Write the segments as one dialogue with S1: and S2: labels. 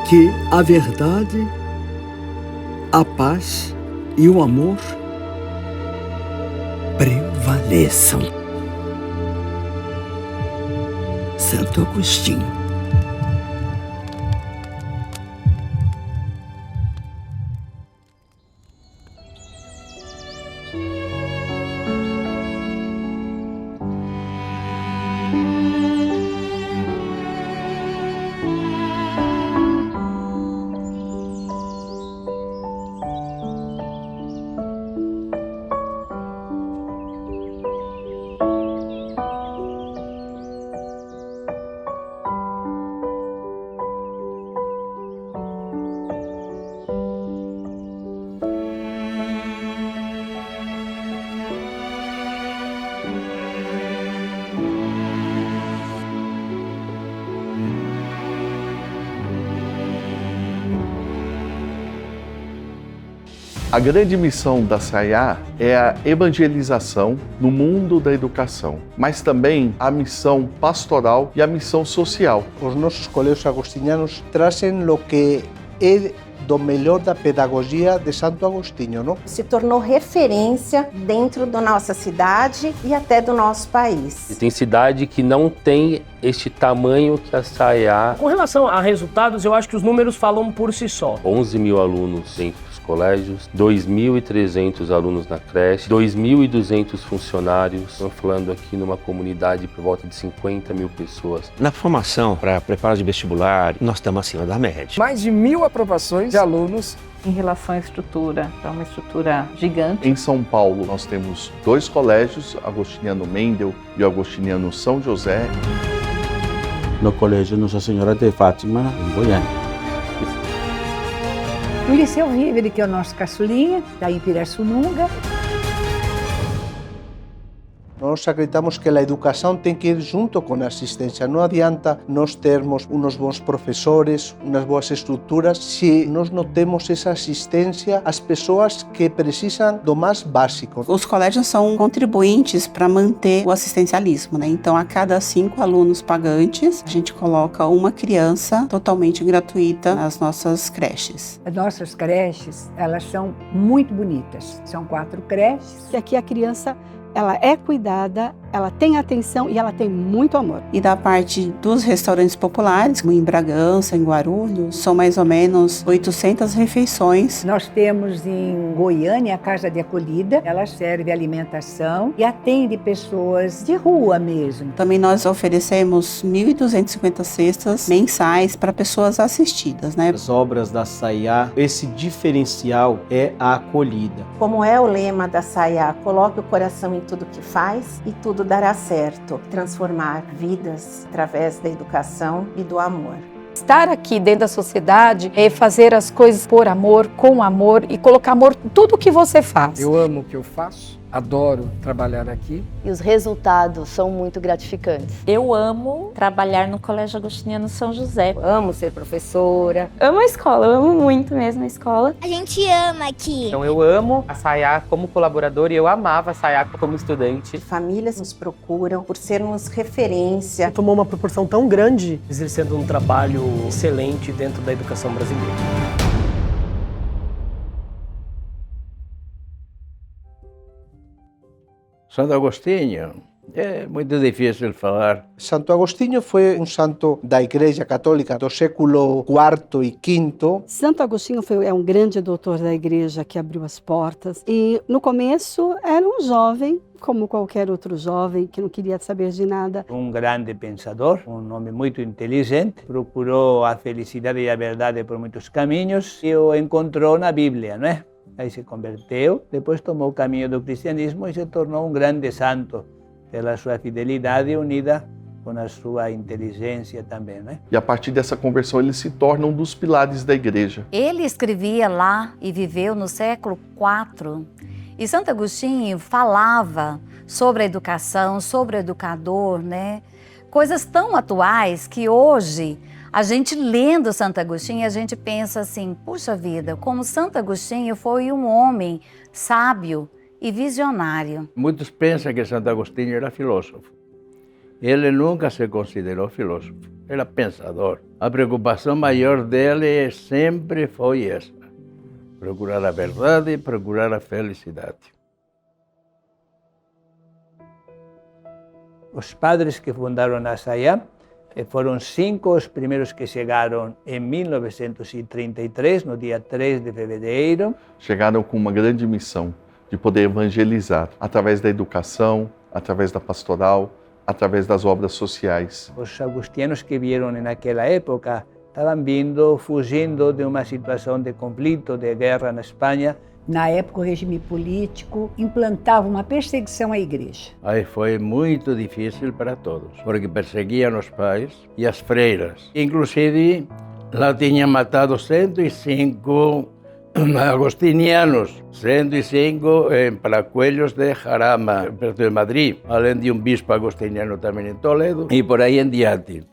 S1: que a verdade, a paz e o amor prevaleçam. Santo Agostinho.
S2: A grande missão da SAIA é a evangelização no mundo da educação, mas também a missão pastoral e a missão social.
S3: Os nossos colégios agostinianos trazem o que é do melhor da pedagogia de Santo Agostinho, não?
S4: Se tornou referência dentro da nossa cidade e até do nosso país.
S5: E tem cidade que não tem este tamanho que a SAIA.
S6: Com relação a resultados, eu acho que os números falam por si só.
S5: 11 mil alunos dentro dos colégios, 2.300 alunos na creche, 2.200 funcionários. Estamos falando aqui numa comunidade por volta de 50 mil pessoas.
S7: Na formação para preparo de vestibular, nós estamos acima da média.
S8: Mais de 1.000 aprovações de alunos.
S9: Em relação à estrutura, é uma estrutura gigante.
S2: Em São Paulo, nós temos 2 colégios, Agostiniano Mendel e o Agostiniano São José.
S10: No Colégio Nossa Senhora de Fátima, em Goiânia.
S11: No Liceu Vivere, que é o nosso caçulinha, está em Pirassununga.
S3: Nós acreditamos que a educação tem que ir junto com a assistência. Não adianta nós termos uns bons professores, umas boas estruturas, se nós não temos essa assistência às pessoas que precisam do mais básico.
S12: Os colégios são contribuintes para manter o assistencialismo, né? Então, a cada 5 alunos pagantes, a gente coloca uma criança totalmente gratuita nas nossas creches.
S11: As nossas creches, elas são muito bonitas. São 4 creches.
S13: E aqui a criança, ela é cuidada, ela tem atenção e ela tem muito amor.
S12: E da parte dos restaurantes populares, como em Bragança, em Guarulhos, são mais ou menos 800 refeições.
S11: Nós temos em Goiânia a Casa de Acolhida, ela serve alimentação e atende pessoas de rua mesmo.
S12: Também nós oferecemos 1.250 cestas mensais para pessoas assistidas, né?
S10: As obras da SAIA, esse diferencial é a acolhida.
S4: Como é o lema da SAIA, coloque o coração em tudo que faz e tudo dará certo. Transformar vidas através da educação e do amor.
S14: Estar aqui dentro da sociedade é fazer as coisas por amor, com amor e colocar amor em tudo que você faz.
S8: Eu amo o que eu faço, adoro trabalhar aqui.
S15: E os resultados são muito gratificantes.
S16: Eu amo trabalhar no Colégio Agostiniano São José.
S4: Eu amo ser professora.
S16: Amo a escola, eu amo muito mesmo a escola.
S17: A gente ama aqui.
S18: Então eu amo a SAIA como colaboradora e eu amava a SAIA como estudante.
S4: Famílias nos procuram por sermos referência.
S6: Tomou uma proporção tão grande, exercendo um trabalho excelente dentro da educação brasileira.
S19: Santo Agostinho, é muito difícil falar.
S3: Santo Agostinho foi um santo da Igreja Católica do século IV e V.
S13: Santo Agostinho é um grande doutor da Igreja que abriu as portas. E no começo era um jovem, como qualquer outro jovem, que não queria saber de nada.
S20: Um grande pensador, um homem muito inteligente, procurou a felicidade e a verdade por muitos caminhos e o encontrou na Bíblia, não é? Aí se converteu, depois tomou o caminho do cristianismo e se tornou um grande santo pela sua fidelidade unida com a sua inteligência também, né?
S2: E a partir dessa conversão ele se torna um dos pilares da igreja.
S1: Ele escrevia lá e viveu no século IV. E Santo Agostinho falava sobre a educação, sobre o educador, né? Coisas tão atuais que hoje a gente lendo Santo Agostinho, a gente pensa assim, puxa vida, como Santo Agostinho foi um homem sábio e visionário.
S19: Muitos pensam que Santo Agostinho era filósofo. Ele nunca se considerou filósofo, era pensador. A preocupação maior dele sempre foi essa: procurar a verdade, procurar a felicidade.
S20: Os padres que fundaram a SAIA foram 5 os primeiros que chegaram em 1933, no dia 3 de fevereiro.
S2: Chegaram com uma grande missão de poder evangelizar através da educação, através da pastoral, através das obras sociais.
S20: Os agustianos que vieram naquela época estavam vindo, fugindo de uma situação de conflito, de guerra na Espanha.
S11: Na época, o regime político implantava uma perseguição à igreja.
S19: Aí foi muito difícil para todos, porque perseguiam os pais e as freiras. Inclusive, lá tinham matado 105 agostinianos, 105 em Paracuellos de Jarama, perto de Madrid, além de um bispo agostiniano também em Toledo, e por aí em diante.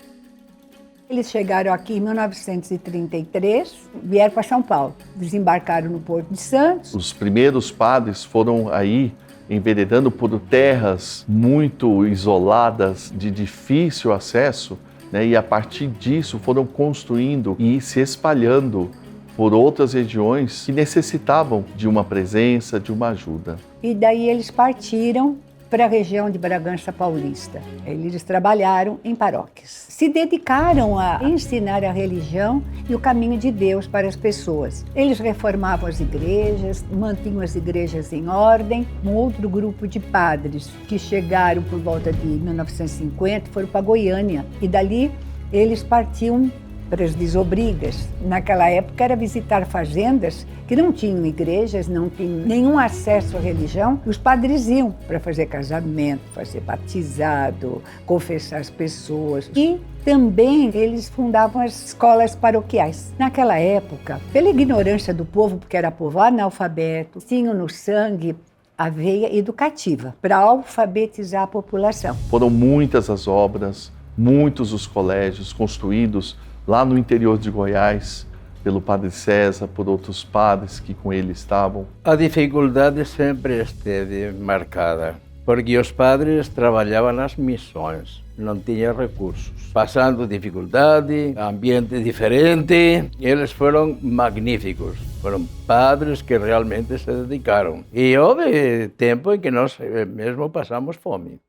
S11: Eles chegaram aqui em 1933, vieram para São Paulo, desembarcaram no Porto de Santos.
S2: Os primeiros padres foram aí enveredando por terras muito isoladas, de difícil acesso, né? E a partir disso foram construindo e se espalhando por outras regiões que necessitavam de uma presença, de uma ajuda.
S11: E daí eles partiram para a região de Bragança Paulista. Eles trabalharam em paróquias. Se dedicaram a ensinar a religião e o caminho de Deus para as pessoas. Eles reformavam as igrejas, mantinham as igrejas em ordem. Um outro grupo de padres que chegaram por volta de 1950 foram para Goiânia. E dali eles partiam para as desobrigas. Naquela época era visitar fazendas que não tinham igrejas, não tinham nenhum acesso à religião. Os padres iam para fazer casamento, fazer batizado, confessar as pessoas. E também eles fundavam as escolas paroquiais. Naquela época, pela ignorância do povo, porque era povo analfabeto, tinham no sangue a veia educativa para alfabetizar a população.
S2: Foram muitas as obras, muitos os colégios construídos lá no interior de Goiás, pelo Padre César, por outros padres que com ele estavam.
S19: A dificuldade sempre esteve marcada, porque os padres trabalhavam nas missões, não tinham recursos. Passando dificuldade, ambiente diferente, eles foram magníficos. Foram padres que realmente se dedicaram. E houve tempo em que nós mesmo passamos fome.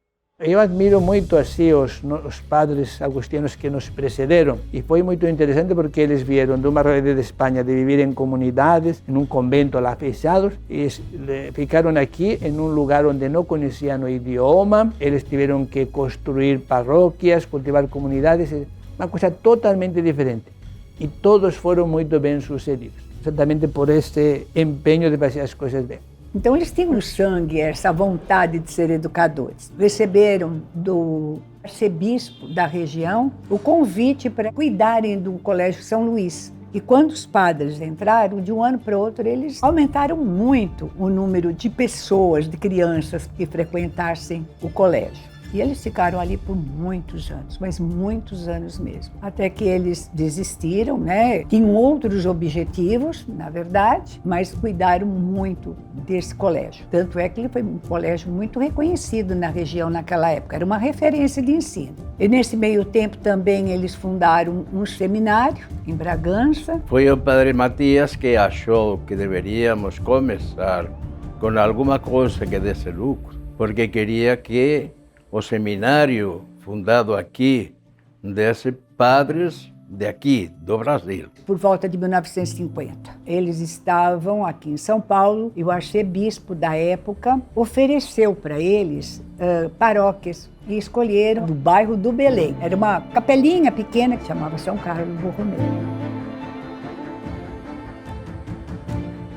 S20: Eu admiro muito assim os padres agustianos que nos precederam e foi muito interessante porque eles vieram de uma realidade de Espanha de viver em comunidades, em um convento lá fechados e ficaram aqui em um lugar onde não conheciam o idioma. Eles tiveram que construir paróquias, cultivar comunidades, uma coisa totalmente diferente. E todos foram muito bem sucedidos, exatamente por esse empenho de fazer as coisas bem.
S11: Então eles tinham no sangue essa vontade de ser educadores. Receberam do arcebispo da região o convite para cuidarem do Colégio São Luís. E quando os padres entraram, de um ano para o outro, eles aumentaram muito o número de pessoas, de crianças que frequentassem o colégio. E eles ficaram ali por muitos anos, mas muitos anos mesmo. Até que eles desistiram, né? Tinham outros objetivos, na verdade, mas cuidaram muito desse colégio. Tanto é que ele foi um colégio muito reconhecido na região naquela época, era uma referência de ensino. E nesse meio tempo também eles fundaram um seminário em Bragança.
S19: Foi o Padre Matias que achou que deveríamos começar com alguma coisa que desse lucro, porque queria que o seminário fundado aqui desse padres de aqui, do Brasil.
S11: Por volta de 1950. Eles estavam aqui em São Paulo e o arcebispo da época ofereceu para eles paróquias e escolheram do bairro do Belém. Era uma capelinha pequena que chamava São Carlos Borromeu.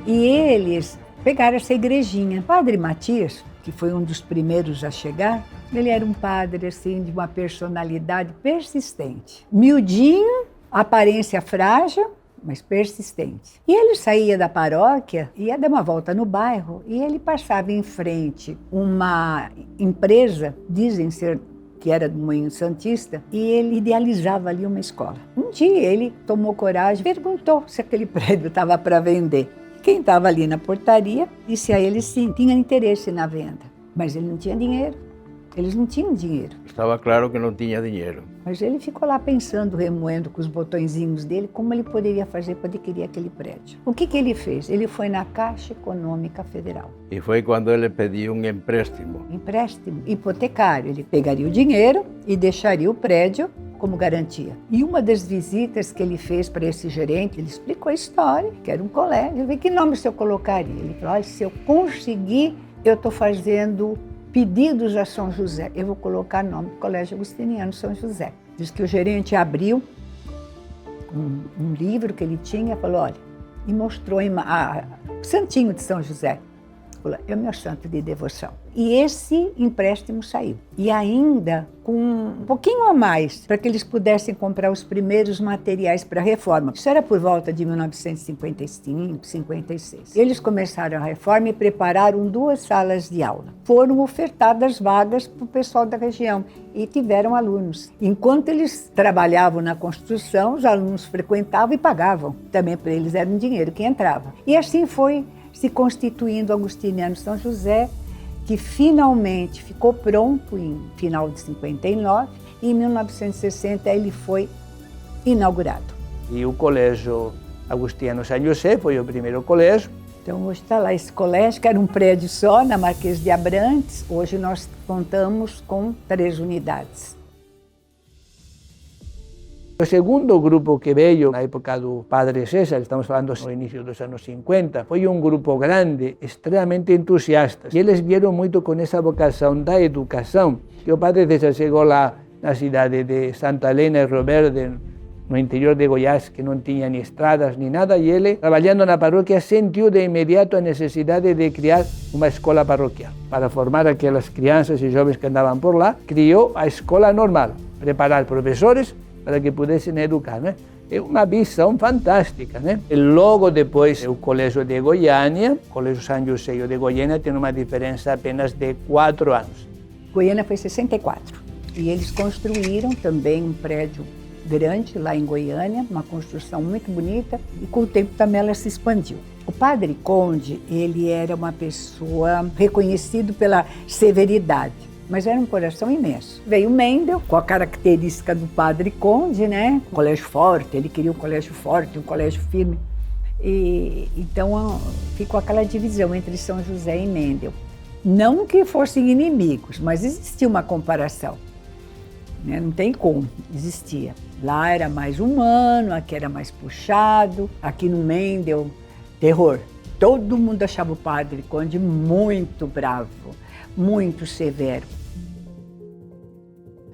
S11: E eles pegaram essa igrejinha. O Padre Matias, que foi um dos primeiros a chegar, ele era um padre assim, de uma personalidade persistente. Miudinho, aparência frágil, mas persistente. E ele saía da paróquia, ia dar uma volta no bairro, e ele passava em frente uma empresa, dizem ser que era do Moinho Santista, e ele idealizava ali uma escola. Um dia ele tomou coragem, perguntou se aquele prédio estava para vender. Quem estava ali na portaria disse a ele sim, tinha interesse na venda, mas ele não tinha dinheiro. Eles não tinham dinheiro.
S19: Estava claro que não tinha dinheiro.
S11: Mas ele ficou lá pensando, remoendo com os botõezinhos dele, como ele poderia fazer para adquirir aquele prédio. O que ele fez? Ele foi na Caixa Econômica Federal.
S19: E foi quando ele pediu um empréstimo.
S11: Empréstimo hipotecário. Ele pegaria o dinheiro e deixaria o prédio como garantia. E uma das visitas que ele fez para esse gerente, ele explicou a história, que era um colégio. Eu falei, que nome o senhor colocaria? Ele falou, olha, se eu conseguir, eu estou fazendo pedidos a São José. Eu vou colocar o nome do Colégio Agustiniano São José. Diz que o gerente abriu um livro que ele tinha, falou, olha, e mostrou o santinho de São José. Falou, é o meu santo de devoção. E esse empréstimo saiu. E ainda com um pouquinho a mais, para que eles pudessem comprar os primeiros materiais para a reforma. Isso era por volta de 1955, 56. Eles começaram a reforma e prepararam 2 salas de aula. Foram ofertadas vagas para o pessoal da região e tiveram alunos. Enquanto eles trabalhavam na construção, os alunos frequentavam e pagavam. Também para eles era um dinheiro que entrava. E assim foi se constituindo o Agustiniano São José, que finalmente ficou pronto em final de 59 e em 1960 ele foi inaugurado.
S20: E o Colégio Agustiniano São José foi o primeiro colégio.
S11: Então hoje está lá esse colégio, que era um prédio só, na Marquês de Abrantes. Hoje nós contamos com 3 unidades.
S20: O segundo grupo que veio na época do Padre César, estamos falando no início dos anos 50, foi um grupo grande, extremamente entusiasta. E eles vieram muito com essa vocação da educação. E o Padre César chegou lá na cidade de Santa Helena e Rio Verde, no interior de Goiás, que não tinha nem estradas nem nada, e ele, trabalhando na paróquia, sentiu de imediato a necessidade de criar uma escola parroquial. Para formar aquelas crianças e jovens que andavam por lá, criou a escola normal, preparar professores para que pudessem educar, né? É uma visão fantástica, né? E logo depois, o Colégio de Goiânia, o Colégio São José e o de Goiânia tem uma diferença apenas de 4 anos.
S11: Goiânia foi 64 e eles construíram também um prédio grande lá em Goiânia, uma construção muito bonita, e com o tempo também ela se expandiu. O Padre Conde, ele era uma pessoa reconhecido pela severidade, mas era um coração imenso. Veio Mendel, com a característica do Padre Conde, né? Um colégio forte, ele queria um colégio forte, um colégio firme. E então ficou aquela divisão entre São José e Mendel. Não que fossem inimigos, mas existia uma comparação. Né? Não tem como, existia. Lá era mais humano, aqui era mais puxado, aqui no Mendel, terror. Todo mundo achava o Padre Conde muito bravo, muito severo.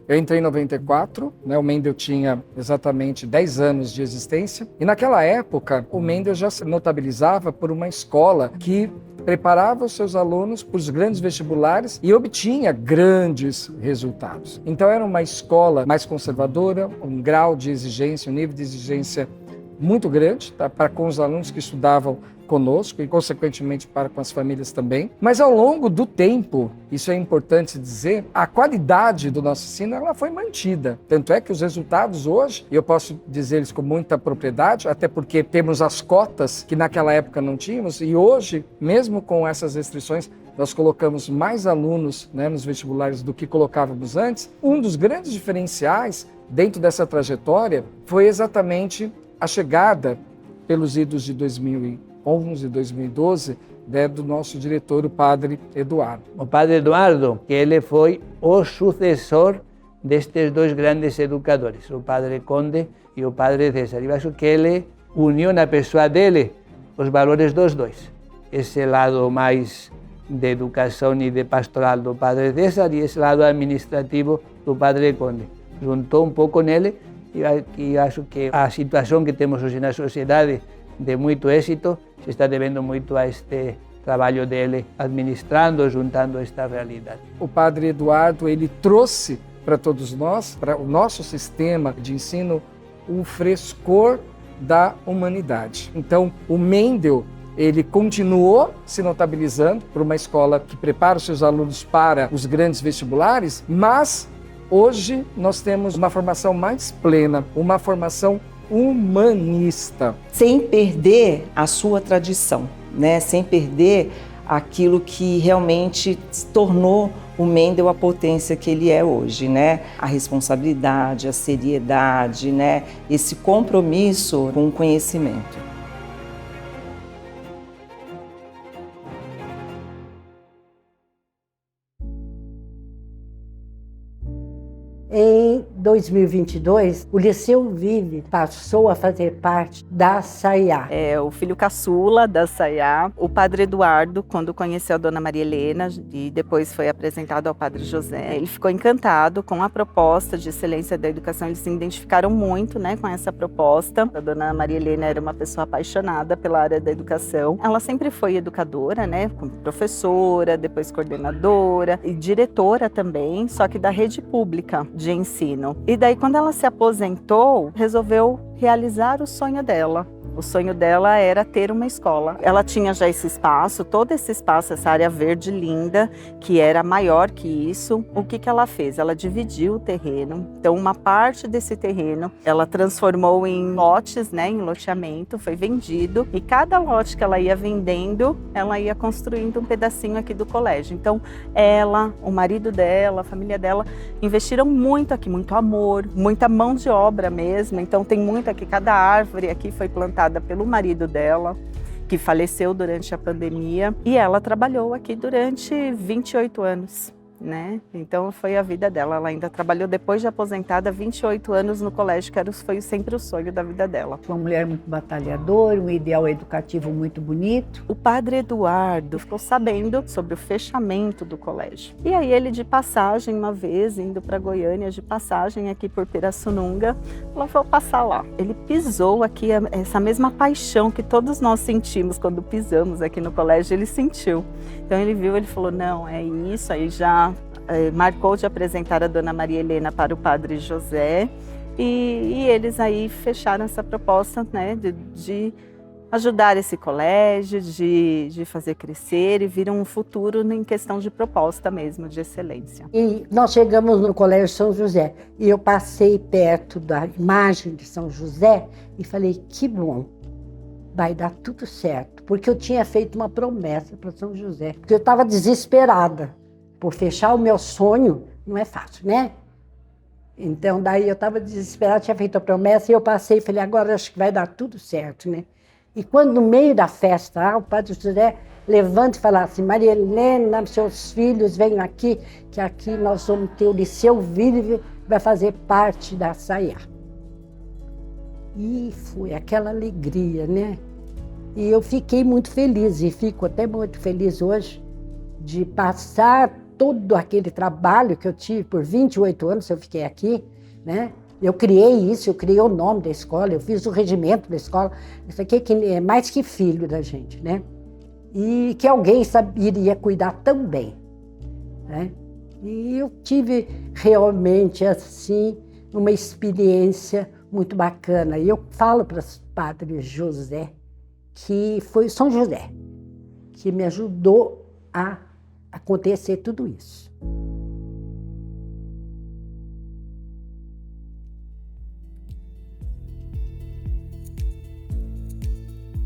S8: Eu entrei em 94, né, o Mendel tinha exatamente 10 anos de existência, e naquela época o Mendel já se notabilizava por uma escola que preparava os seus alunos para os grandes vestibulares e obtinha grandes resultados. Então era uma escola mais conservadora, um grau de exigência, um nível de exigência muito grande, tá, para com os alunos que estudavam conosco e, consequentemente, para com as famílias também. Mas, ao longo do tempo, isso é importante dizer, a qualidade do nosso ensino ela foi mantida. Tanto é que os resultados hoje, e eu posso dizer isso com muita propriedade, até porque temos as cotas que naquela época não tínhamos, e hoje, mesmo com essas restrições, nós colocamos mais alunos, né, nos vestibulares do que colocávamos antes. Um dos grandes diferenciais dentro dessa trajetória foi exatamente a chegada, pelos idos de 2011 e 2012, né, do nosso diretor, o Padre Eduardo.
S20: O Padre Eduardo, que ele foi o sucessor destes 2 grandes educadores, o Padre Conde e o Padre César. Eu acho que ele uniu na pessoa dele os valores dos 2. Esse lado mais de educação e de pastoral do Padre César e esse lado administrativo do Padre Conde. Juntou um pouco nele e acho que a situação que temos hoje na sociedade de muito êxito se está devendo muito a este trabalho dele, administrando, juntando esta realidade.
S8: O Padre Eduardo, ele trouxe para todos nós, para o nosso sistema de ensino, o frescor da humanidade. Então, o Mendel, ele continuou se notabilizando por uma escola que prepara os seus alunos para os grandes vestibulares, mas hoje nós temos uma formação mais plena, uma formação humanista.
S17: Sem perder a sua tradição, né? Sem perder aquilo que realmente se tornou o Mendel a potência que ele é hoje, né? A responsabilidade, a seriedade, né? Esse compromisso com o conhecimento.
S21: Em 2022, o Liceu Vive passou a fazer parte da SAIA.
S22: É o filho caçula da SAIA, o padre Eduardo, quando conheceu a dona Maria Helena e depois foi apresentado ao padre José, ele ficou encantado com a proposta de excelência da educação, eles se identificaram muito, né, com essa proposta. A dona Maria Helena era uma pessoa apaixonada pela área da educação. Ela sempre foi educadora, né, como professora, depois coordenadora e diretora também, só que da rede pública de ensino. E daí, quando ela se aposentou, resolveu realizar o sonho dela. O sonho dela era ter uma escola. Ela tinha já esse espaço, todo esse espaço, essa área verde linda, que era maior que isso. O que ela fez? Ela dividiu o terreno. Então, uma parte desse terreno, ela transformou em lotes, né, em loteamento, foi vendido. E cada lote que ela ia vendendo, ela ia construindo um pedacinho aqui do colégio. Então, ela, o marido dela, a família dela, investiram muito aqui, muito amor, muita mão de obra mesmo. Então, tem muito aqui, cada árvore aqui foi plantada pelo marido dela, que faleceu durante a pandemia, e ela trabalhou aqui durante 28 anos, né? Então foi a vida dela, ela ainda trabalhou depois de aposentada 28 anos no colégio, que foi sempre o sonho da vida dela.
S21: Uma mulher muito batalhadora, um ideal educativo muito bonito.
S22: O padre Eduardo ficou sabendo sobre o fechamento do colégio. E aí ele, de passagem, uma vez, indo para Goiânia, de passagem aqui por Pirassununga, falou, vou passar lá. Ele pisou aqui, essa mesma paixão que todos nós sentimos quando pisamos aqui no colégio, ele sentiu. Então ele viu, ele falou, não, é isso, aí já marcou de apresentar a dona Maria Helena para o padre José e eles aí fecharam essa proposta, né, de ajudar esse colégio, de fazer crescer e vir um futuro em questão de proposta mesmo, de excelência.
S21: E nós chegamos no Colégio São José e eu passei perto da imagem de São José e falei, que bom, vai dar tudo certo, porque eu tinha feito uma promessa para São José, porque eu estava desesperada. Por fechar o meu sonho, não é fácil, né? Então, daí eu estava desesperada, tinha feito a promessa, e eu passei e falei, agora acho que vai dar tudo certo, né? E quando no meio da festa, o padre José levanta e fala assim, Maria Helena, seus filhos, venham aqui, que aqui nós vamos ter o Liceu Vive, vai fazer parte da SAIA. E foi aquela alegria, né? E eu fiquei muito feliz, e fico até muito feliz hoje, de passar todo aquele trabalho que eu tive por 28 anos, eu fiquei aqui, né? Eu criei isso, eu criei o nome da escola, eu fiz o regimento da escola, isso aqui é mais que filho da gente, né? E que alguém iria cuidar também, né? E eu tive realmente, assim, uma experiência muito bacana. E eu falo para o padre José, que foi São José, que me ajudou a acontecer tudo isso.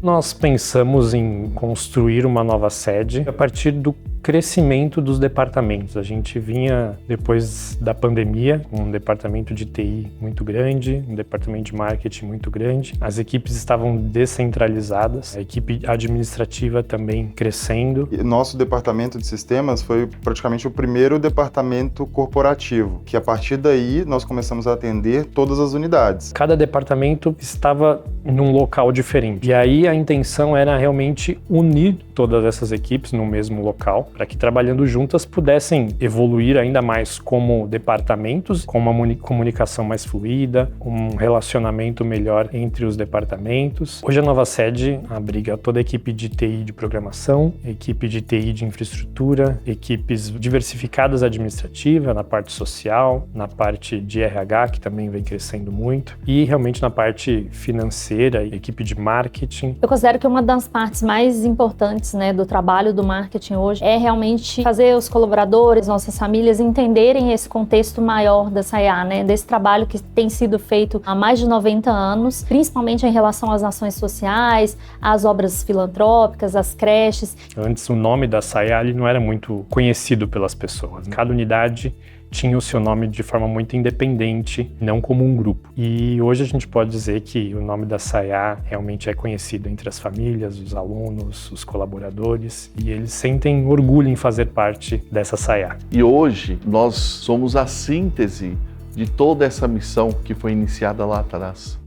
S23: Nós pensamos em construir uma nova sede a partir do crescimento dos departamentos. A gente vinha, depois da pandemia, com um departamento de TI muito grande, um departamento de marketing muito grande. As equipes estavam descentralizadas, a equipe administrativa também crescendo.
S24: Nosso departamento de sistemas foi praticamente o primeiro departamento corporativo, que a partir daí nós começamos a atender todas as unidades.
S23: Cada departamento estava num local diferente. E aí a intenção era realmente unir todas essas equipes no mesmo local, para que trabalhando juntas pudessem evoluir ainda mais como departamentos, com uma comunicação mais fluida, um relacionamento melhor entre os departamentos. Hoje a nova sede abriga toda a equipe de TI de programação, equipe de TI de infraestrutura, equipes diversificadas administrativa, na parte social, na parte de RH, que também vem crescendo muito, e realmente na parte financeira financeira, equipe de marketing.
S5: Eu considero que uma das partes mais importantes, né, do trabalho do marketing hoje é realmente fazer os colaboradores, nossas famílias entenderem esse contexto maior da SAIA, né, desse trabalho que tem sido feito há mais de 90 anos, principalmente em relação às ações sociais, às obras filantrópicas, às creches.
S23: Antes o nome da SAIA ele não era muito conhecido pelas pessoas. Cada unidade tinha o seu nome de forma muito independente, não como um grupo. E hoje a gente pode dizer que o nome da SAIA realmente é conhecido entre as famílias, os alunos, os colaboradores, e eles sentem orgulho em fazer parte dessa SAIA.
S2: E hoje nós somos a síntese de toda essa missão que foi iniciada lá atrás.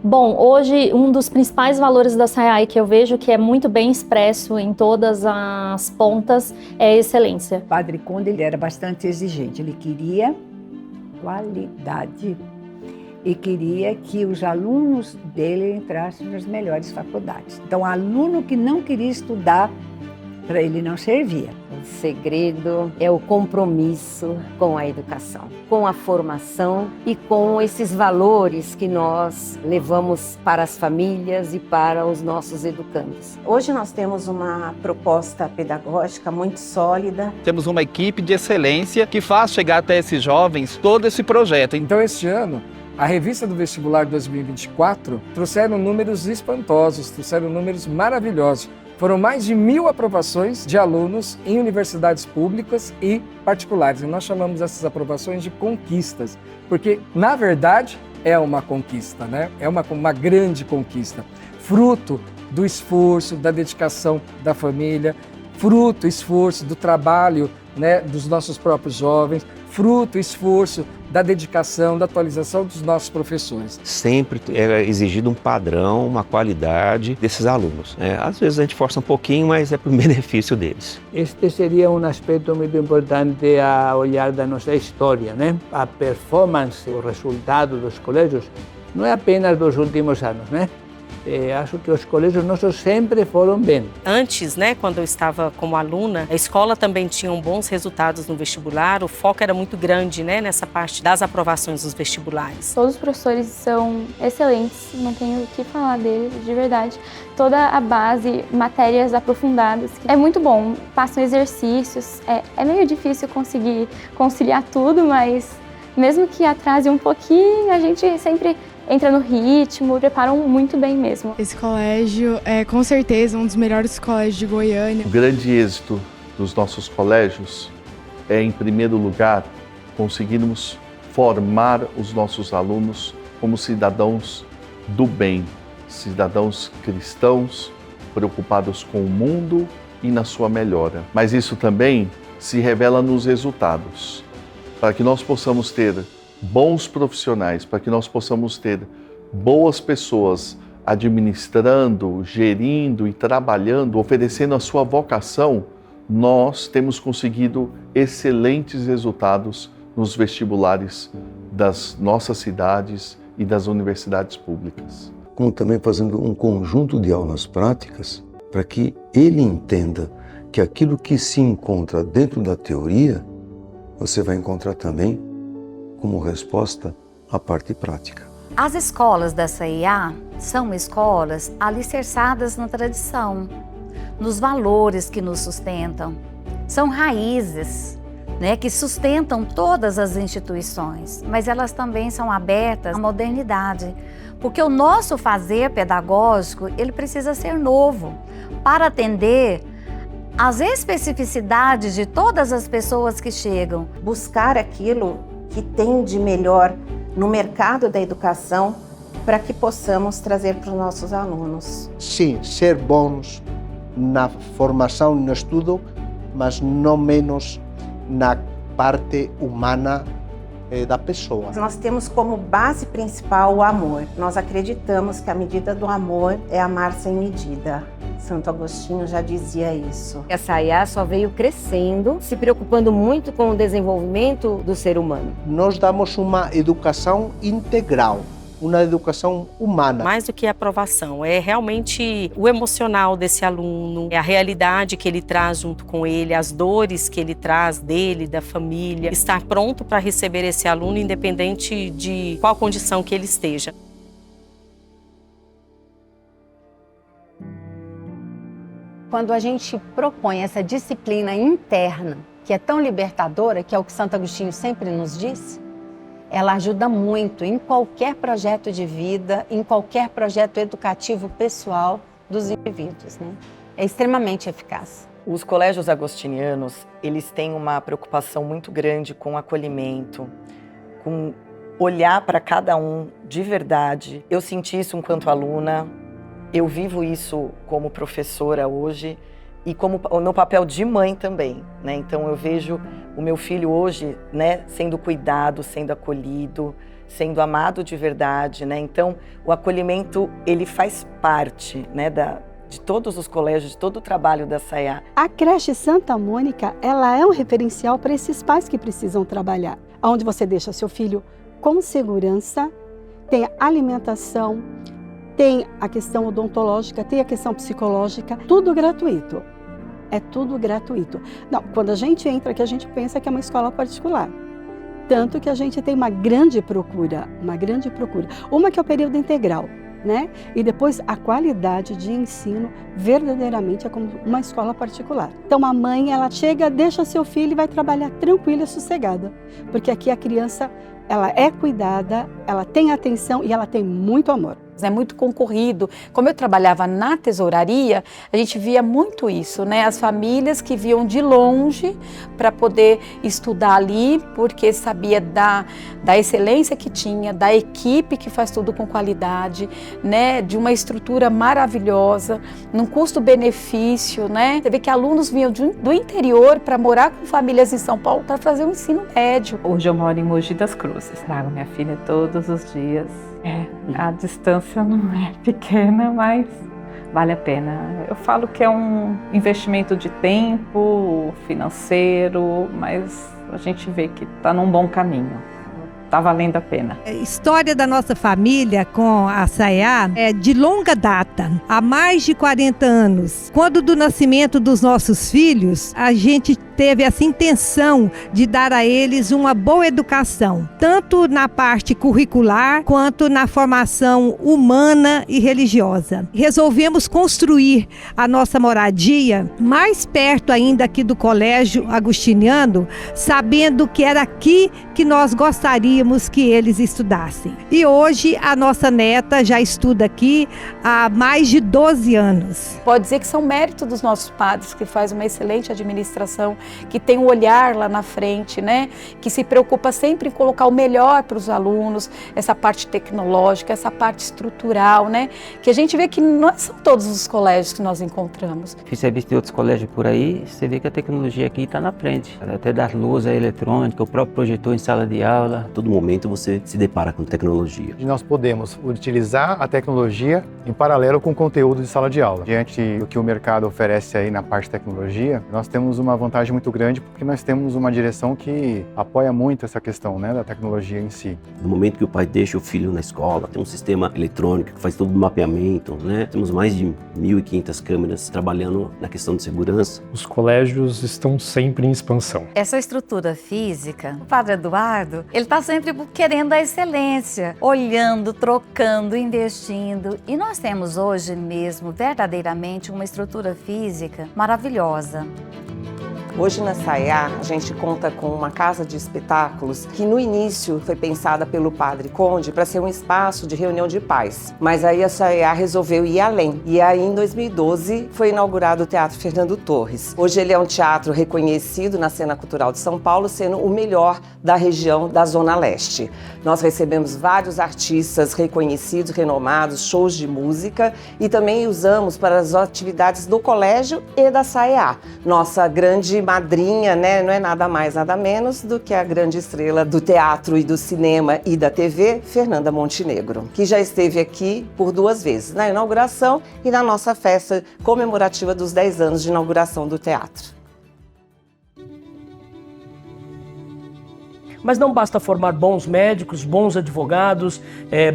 S5: Bom, hoje um dos principais valores da SAIA que eu vejo que é muito bem expresso em todas as pontas é a excelência.
S11: O Padre Conde ele era bastante exigente, ele queria qualidade e queria que os alunos dele entrassem nas melhores faculdades. Então, aluno que não queria estudar, para ele não servia.
S7: O segredo é o compromisso com a educação, com a formação e com esses valores que nós levamos para as famílias e para os nossos educandos.
S4: Hoje nós temos uma proposta pedagógica muito sólida.
S9: Temos uma equipe de excelência que faz chegar até esses jovens todo esse projeto.
S8: Então, este ano, a revista do Vestibular 2024 trouxeram números espantosos, trouxeram números maravilhosos. Foram mais de 1.000 aprovações de alunos em universidades públicas e particulares. E nós chamamos essas aprovações de conquistas, porque, na verdade, é uma conquista, né? É uma grande conquista. Fruto do esforço, da dedicação da família, fruto, esforço do trabalho, né, dos nossos próprios jovens, fruto, esforço da dedicação, da atualização dos nossos professores.
S12: Sempre é exigido um padrão, uma qualidade desses alunos. Às vezes a gente força um pouquinho, mas é para o benefício deles.
S20: Este seria um aspecto muito importante a olhar da nossa história, né? A performance, o resultado dos colégios, não é apenas dos últimos anos, né? Acho que os colégios nossos sempre foram bem.
S25: Antes, né, quando eu estava como aluna, a escola também tinha bons resultados no vestibular, o foco era muito grande, né, nessa parte das aprovações dos vestibulares.
S5: Todos os professores são excelentes, não tenho o que falar deles, de verdade. Toda a base, matérias aprofundadas. É muito bom, passam exercícios, é meio difícil conseguir conciliar tudo, mas mesmo que atrase um pouquinho, a gente sempre entra no ritmo, preparam muito bem mesmo.
S26: Esse colégio é com certeza um dos melhores colégios de Goiânia.
S2: O grande êxito dos nossos colégios é, em primeiro lugar, conseguirmos formar os nossos alunos como cidadãos do bem, cidadãos cristãos, preocupados com o mundo e na sua melhora. Mas isso também se revela nos resultados, para que nós possamos ter bons profissionais, para que nós possamos ter boas pessoas administrando, gerindo e trabalhando, oferecendo a sua vocação, nós temos conseguido excelentes resultados nos vestibulares das nossas cidades e das universidades públicas.
S27: Como também fazendo um conjunto de aulas práticas para que ele entenda que aquilo que se encontra dentro da teoria, você vai encontrar também como resposta à parte prática.
S1: As escolas da SAIA são escolas alicerçadas na tradição, nos valores que nos sustentam. São raízes, né, que sustentam todas as instituições, mas elas também são abertas à modernidade, porque o nosso fazer pedagógico ele precisa ser novo para atender às especificidades de todas as pessoas que chegam.
S4: Buscar aquilo que tem de melhor no mercado da educação para que possamos trazer para os nossos alunos.
S3: Sim, ser bons na formação e no estudo, mas não menos na parte humana da pessoa.
S4: Nós temos como base principal o amor. Nós acreditamos que a medida do amor é amar sem medida. Santo Agostinho já dizia isso.
S7: A SAIA só veio crescendo, se preocupando muito com o desenvolvimento do ser humano.
S3: Nós damos uma educação integral, uma educação humana.
S25: Mais do que a aprovação, é realmente o emocional desse aluno, é a realidade que ele traz junto com ele, as dores que ele traz dele, da família, estar pronto para receber esse aluno independente de qual condição que ele esteja.
S6: Quando a gente propõe essa disciplina interna, que é tão libertadora, que é o que Santo Agostinho sempre nos disse, ela ajuda muito em qualquer projeto de vida, em qualquer projeto educativo pessoal dos indivíduos, né? É extremamente eficaz.
S10: Os colégios agostinianos, eles têm uma preocupação muito grande com o acolhimento, com olhar para cada um de verdade. Eu senti isso enquanto aluna, eu vivo isso como professora hoje e como no papel de mãe também, né? Então eu vejo o meu filho hoje, né, sendo cuidado, sendo acolhido, sendo amado de verdade, né? Então o acolhimento, ele faz parte, né, de todos os colégios, de todo o trabalho da SAIA.
S13: A creche Santa Mônica, ela é um referencial para esses pais que precisam trabalhar, onde você deixa seu filho com segurança, tem alimentação, tem a questão odontológica, tem a questão psicológica, tudo gratuito. É tudo gratuito. Não, quando a gente entra aqui, a gente pensa que é uma escola particular. Tanto que a gente tem uma grande procura. Uma que é o período integral, né? E depois a qualidade de ensino verdadeiramente é como uma escola particular. Então a mãe, ela chega, deixa seu filho e vai trabalhar tranquila e sossegada. Porque aqui a criança, ela é cuidada, ela tem atenção e ela tem muito amor.
S6: É muito concorrido. Como eu trabalhava na tesouraria, a gente via muito isso, né? As famílias que viam de longe para poder estudar ali, porque sabia da excelência que tinha, da equipe que faz tudo com qualidade, né? De uma estrutura maravilhosa, num custo-benefício, né? Você vê que alunos vinham do interior para morar com famílias em São Paulo para fazer um ensino médio.
S14: Hoje eu moro em Mogi das Cruzes. Trago minha filha todos os dias. A distância não é pequena, mas vale a pena. Eu falo que é um investimento de tempo, financeiro, mas a gente vê que está num bom caminho. Está valendo a pena.
S15: A história da nossa família com a SAIA é de longa data, há mais de 40 anos. Quando do nascimento dos nossos filhos, a gente teve essa intenção de dar a eles uma boa educação, tanto na parte curricular quanto na formação humana e religiosa. Resolvemos construir a nossa moradia mais perto ainda aqui do Colégio Agostiniano, sabendo que era aqui que nós gostaríamos que eles estudassem. E hoje a nossa neta já estuda aqui há mais de 12 anos.
S6: Pode dizer que são méritos dos nossos padres, que faz uma excelente administração, que tem um olhar lá na frente, né? Que se preocupa sempre em colocar o melhor para os alunos, essa parte tecnológica, essa parte estrutural, né? Que a gente vê que não são todos os colégios que nós encontramos.
S16: Fiz serviço de outros colégios por aí, você vê que a tecnologia aqui está na frente. Até das luzes eletrônicas, o próprio projetor em sala de aula.
S18: Todo momento você se depara com tecnologia.
S28: E nós podemos utilizar a tecnologia em paralelo com o conteúdo de sala de aula. Diante do que o mercado oferece aí na parte de tecnologia, nós temos uma vantagem muito grande porque nós temos uma direção que apoia muito essa questão, né, da tecnologia em si.
S18: No momento que o pai deixa o filho na escola, tem um sistema eletrônico que faz todo o mapeamento, né? Temos mais de 1.500 câmeras trabalhando na questão de segurança.
S23: Os colégios estão sempre em expansão.
S1: Essa estrutura física, o Padre Eduardo, ele está sempre querendo a excelência, olhando, trocando, investindo. E nós temos hoje mesmo, verdadeiramente, uma estrutura física maravilhosa.
S17: Hoje na SAIA, a gente conta com uma casa de espetáculos que no início foi pensada pelo Padre Conde para ser um espaço de reunião de pais. Mas aí a SAIA resolveu ir além. E aí em 2012 foi inaugurado o Teatro Fernando Torres. Hoje ele é um teatro reconhecido na cena cultural de São Paulo, sendo o melhor da região da Zona Leste. Nós recebemos vários artistas reconhecidos, renomados, shows de música e também usamos para as atividades do colégio e da SAIA. Nossa grande madrinha, né? Não é nada mais, nada menos do que a grande estrela do teatro e do cinema e da TV, Fernanda Montenegro, que já esteve aqui por 2 vezes, na inauguração e na nossa festa comemorativa dos 10 anos de inauguração do teatro.
S8: Mas não basta formar bons médicos, bons advogados,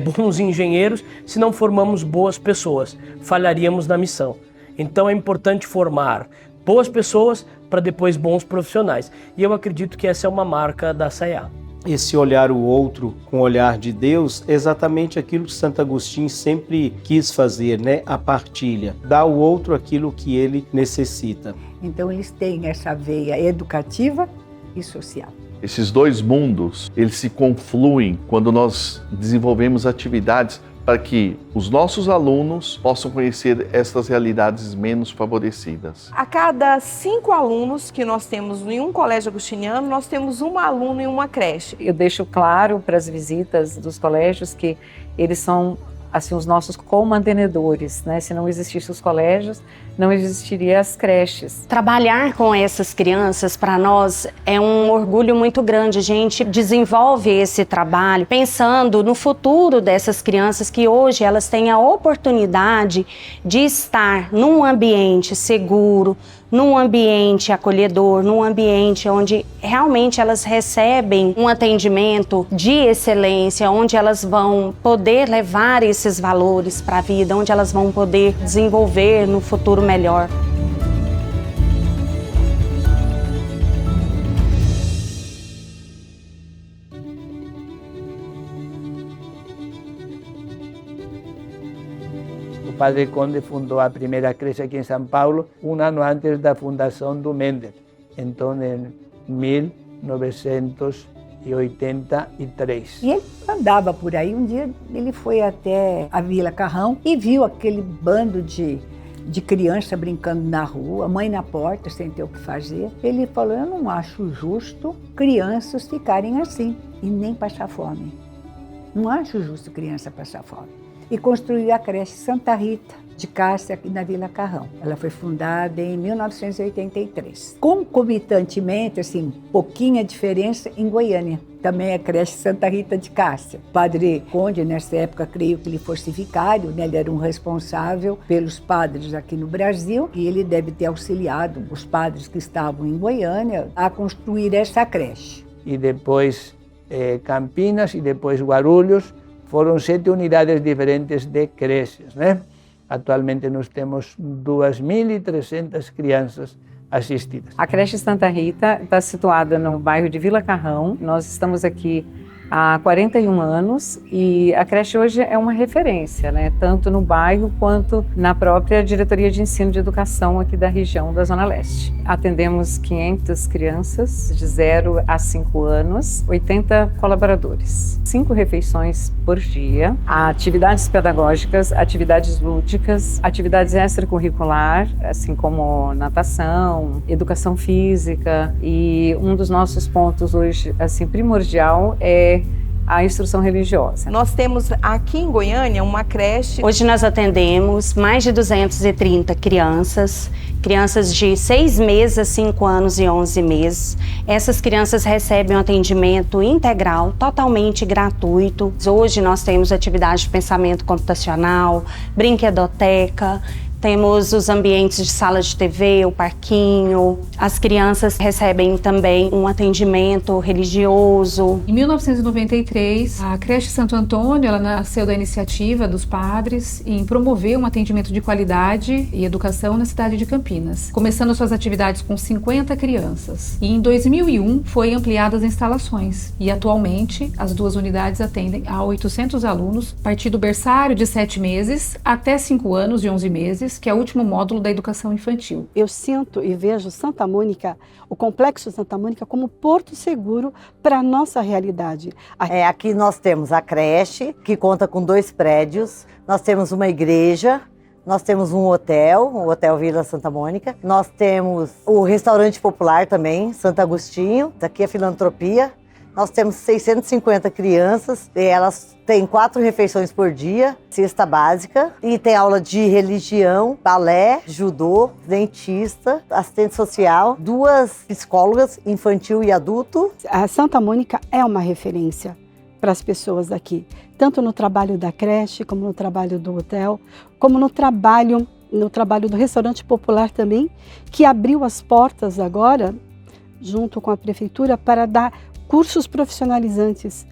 S8: bons engenheiros, se não formamos boas pessoas. Falharíamos na missão. Então é importante formar boas pessoas para depois bons profissionais. E eu acredito que essa é uma marca da SAIA.
S9: Esse olhar o outro com o olhar de Deus é exatamente aquilo que Santo Agostinho sempre quis fazer, né? A partilha, dar ao outro aquilo que ele necessita.
S11: Então eles têm essa veia educativa e social.
S2: Esses dois mundos, eles se confluem quando nós desenvolvemos atividades para que os nossos alunos possam conhecer essas realidades menos favorecidas.
S12: A cada 5 alunos que nós temos em um colégio agostiniano, nós temos um aluno em uma creche.
S19: Eu deixo claro para as visitas dos colégios que eles são assim, os nossos co-mantenedores, né? Se não existissem os colégios, não existiriam as creches.
S21: Trabalhar com essas crianças, para nós, é um orgulho muito grande. A gente desenvolve esse trabalho pensando no futuro dessas crianças, que hoje elas têm a oportunidade de estar num ambiente seguro, num ambiente acolhedor, num ambiente onde realmente elas recebem um atendimento de excelência, onde elas vão poder levar esses valores para a vida, onde elas vão poder desenvolver no futuro melhor.
S20: O Padre Conde fundou a primeira creche aqui em São Paulo um ano antes da fundação do Mendel, então em 1983.
S11: E ele andava por aí, um dia ele foi até a Vila Carrão e viu aquele bando de criança brincando na rua, a mãe na porta sem ter o que fazer. Ele falou, eu não acho justo crianças ficarem assim e nem passar fome. Não acho justo criança passar fome. E construiu a creche Santa Rita de Cássia aqui na Vila Carrão. Ela foi fundada em 1983. Concomitantemente, assim, pouquinha diferença em Goiânia. Também a creche Santa Rita de Cássia. O Padre Conde, nessa época, creio que ele fosse vicário, né? Ele era um responsável pelos padres aqui no Brasil e ele deve ter auxiliado os padres que estavam em Goiânia a construir essa creche.
S20: E depois Campinas e depois Guarulhos. Foram 7 unidades diferentes de creches, né? Atualmente nós temos 2.300 crianças assistidas.
S19: A creche Santa Rita está situada no bairro de Vila Carrão. Nós estamos aqui há 41 anos e a creche hoje é uma referência, né? Tanto no bairro quanto na própria Diretoria de Ensino de Educação aqui da região da Zona Leste. Atendemos 500 crianças de 0 a 5 anos, 80 colaboradores, 5 refeições por dia, atividades pedagógicas, atividades lúdicas, atividades extracurricular, assim como natação, educação física, e um dos nossos pontos hoje assim primordial é a instrução religiosa.
S12: Nós temos aqui em Goiânia uma creche.
S21: Hoje nós atendemos mais de 230 crianças de 6 meses a 5 anos e 11 meses. Essas crianças recebem um atendimento integral, totalmente gratuito. Hoje nós temos atividade de pensamento computacional, brinquedoteca, temos os ambientes de sala de TV, o parquinho. As crianças recebem também um atendimento religioso.
S22: Em 1993, a creche Santo Antônio, ela nasceu da iniciativa dos padres em promover um atendimento de qualidade e educação na cidade de Campinas, começando suas atividades com 50 crianças. E em 2001 foi ampliadas as instalações e atualmente as 2 unidades atendem a 800 alunos, a partir do berçário de 7 meses até 5 anos e 11 meses, que é o último módulo da educação infantil.
S13: Eu sinto e vejo Santa Mônica, o Complexo Santa Mônica, como porto seguro para a nossa realidade.
S24: Aqui nós temos a creche, que conta com 2 prédios, nós temos uma igreja, nós temos um hotel, o Hotel Vila Santa Mônica, nós temos o restaurante popular também, Santo Agostinho, aqui a filantropia. Nós temos 650 crianças, e elas têm 4 refeições por dia, cesta básica, e tem aula de religião, balé, judô, dentista, assistente social, 2 psicólogas, infantil e adulto.
S13: A Santa Mônica é uma referência para as pessoas daqui, tanto no trabalho da creche, como no trabalho do hotel, como no trabalho do restaurante popular também, que abriu as portas agora, junto com a prefeitura, para dar cursos profissionalizantes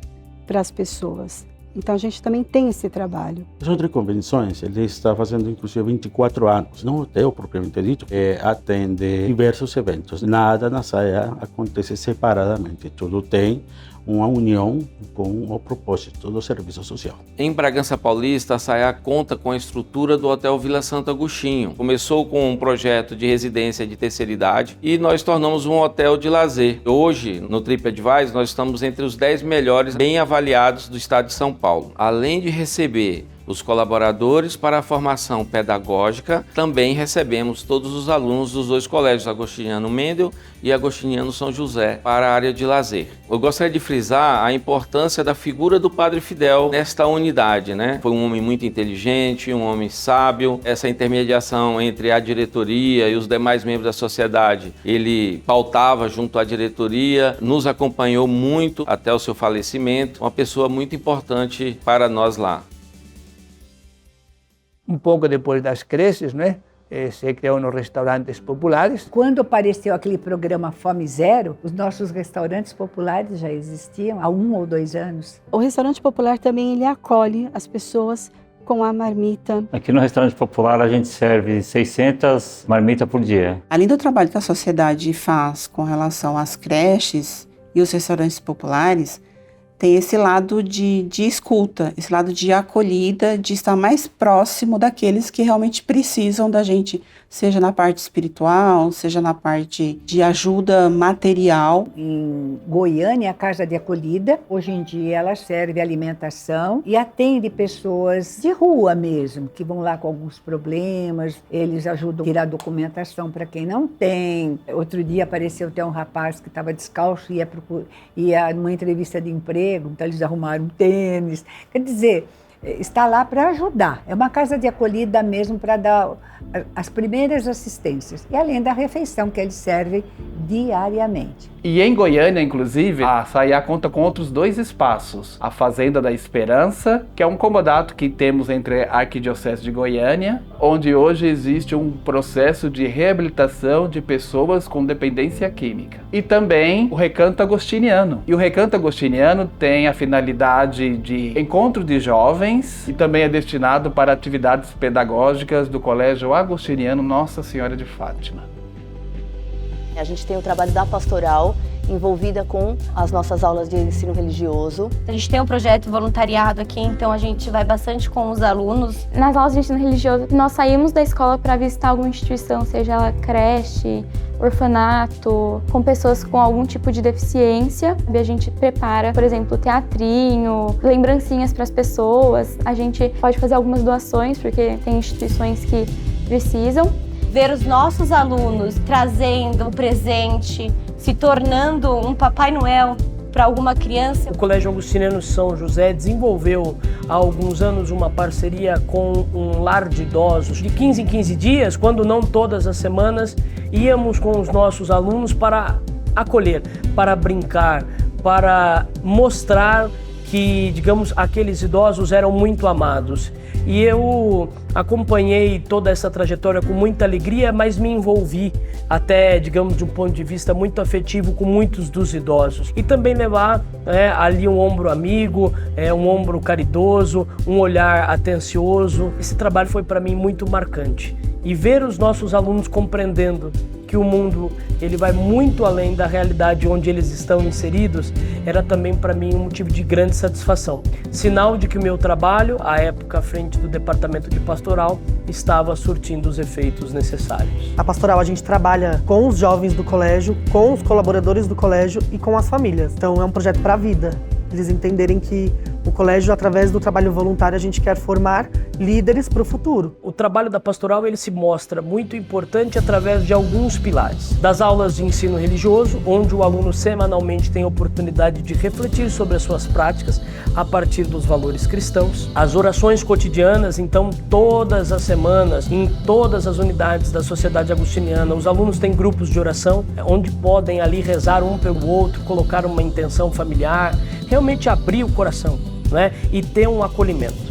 S13: para as pessoas. Então a gente também tem esse trabalho.
S3: O Centro de Convenções, ele está fazendo inclusive 24 anos. No hotel, propriamente dito, atende diversos eventos. Nada na SAIA acontece separadamente. Tudo tem uma união com o propósito do serviço social.
S4: Em Bragança Paulista, a SAIA conta com a estrutura do Hotel Vila Santo Agostinho. Começou com um projeto de residência de terceira idade e nós tornamos um hotel de lazer. Hoje, no TripAdvisor, nós estamos entre os 10 melhores bem avaliados do estado de São Paulo. Além de receber os colaboradores para a formação pedagógica, também recebemos todos os alunos dos dois colégios, Agostiniano Mendel e Agostiniano São José, para a área de lazer. Eu gostaria de frisar a importância da figura do Padre Fidel nesta unidade, né? Foi um homem muito inteligente, um homem sábio. Essa intermediação entre a diretoria e os demais membros da sociedade, ele pautava junto à diretoria, nos acompanhou muito até o seu falecimento, uma pessoa muito importante para nós lá.
S20: Um pouco depois das creches, né? Se criou nos restaurantes populares.
S11: Quando apareceu aquele programa Fome Zero, os nossos restaurantes populares já existiam há 1 ou 2 anos.
S13: O restaurante popular também ele acolhe as pessoas com a marmita.
S5: Aqui no restaurante popular a gente serve 600 marmitas por dia.
S7: Além do trabalho que a sociedade faz com relação às creches e os restaurantes populares, tem esse lado de escuta, esse lado de acolhida, de estar mais próximo daqueles que realmente precisam da gente, seja na parte espiritual, seja na parte de ajuda material.
S11: Em Goiânia, a Casa de Acolhida, hoje em dia ela serve alimentação e atende pessoas de rua mesmo, que vão lá com alguns problemas, eles ajudam a tirar documentação para quem não tem. Outro dia apareceu até um rapaz que estava descalço e ia numa entrevista de emprego, então eles arrumaram um tênis. Quer dizer, está lá para ajudar. É uma casa de acolhida mesmo para dar as primeiras assistências. E além da refeição que eles servem diariamente.
S10: E em Goiânia, inclusive, a SAIA conta com outros 2 espaços. A Fazenda da Esperança, que é um comodato que temos entre a Arquidiocese de Goiânia, onde hoje existe um processo de reabilitação de pessoas com dependência química. E também o Recanto Agostiniano. E o Recanto Agostiniano tem a finalidade de encontro de jovens e também é destinado para atividades pedagógicas do Colégio Agostiniano Nossa Senhora de Fátima.
S25: A gente tem o trabalho da pastoral envolvida com as nossas aulas de ensino religioso.
S26: A gente tem um projeto voluntariado aqui, então a gente vai bastante com os alunos. Nas aulas de ensino religioso, nós saímos da escola para visitar alguma instituição, seja ela creche, orfanato, com pessoas com algum tipo de deficiência. A gente prepara, por exemplo, teatrinho, lembrancinhas para as pessoas. A gente pode fazer algumas doações, porque tem instituições que precisam.
S21: Ver os nossos alunos trazendo um presente, se tornando um Papai Noel para alguma criança.
S8: O Colégio Agostiniano São José desenvolveu há alguns anos uma parceria com um lar de idosos. De 15 em 15 dias, quando não todas as semanas, íamos com os nossos alunos para acolher, para brincar, para mostrar que, digamos, aqueles idosos eram muito amados. E eu acompanhei toda essa trajetória com muita alegria, mas me envolvi até, digamos, de um ponto de vista muito afetivo com muitos dos idosos. E também levar ali um ombro amigo, um ombro caridoso, um olhar atencioso. Esse trabalho foi para mim muito marcante. E ver os nossos alunos compreendendo que o mundo ele vai muito além da realidade onde eles estão inseridos, era também para mim um motivo de grande satisfação. Sinal de que o meu trabalho, à época à frente do departamento de pastoral, estava surtindo os efeitos necessários.
S27: A pastoral a gente trabalha com os jovens do colégio, com os colaboradores do colégio e com as famílias. Então é um projeto para a vida. Eles entenderem que o colégio, através do trabalho voluntário, a gente quer formar líderes para o futuro.
S8: O trabalho da pastoral ele se mostra muito importante através de alguns pilares. Das aulas de ensino religioso, onde o aluno semanalmente tem a oportunidade de refletir sobre as suas práticas a partir dos valores cristãos. As orações cotidianas, então, todas as semanas, em todas as unidades da Sociedade Agostiniana, os alunos têm grupos de oração, onde podem ali rezar um pelo outro, colocar uma intenção familiar, realmente abrir o coração, né? E ter um acolhimento.